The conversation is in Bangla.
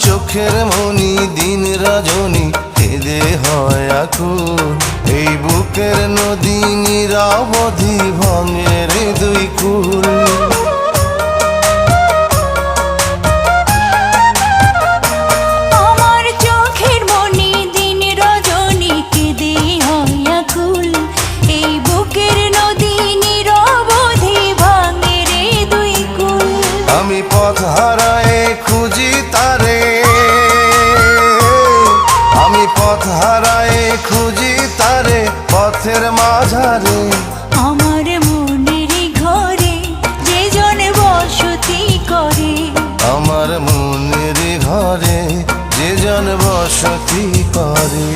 চোখের মনি দিন রজনী কেঁদে হয় আকুল। এই বুকের নদী নিরবধি ভাঙে রে দুই কুল। আমার চোখের মনি দিন রজনী কেঁদে হয় আকুল। এই বুকের নদী নিরবধি ভাঙে রে দুই কুল। আমি পথ হারায়ে খুঁজি তারে, আমি পথ হারায়ে খুঁজি তারে পথের মাঝারে। আমার মনের ঘরে যে জন বসতি করে, আমার মনের ঘরে যে জন বসতি করে।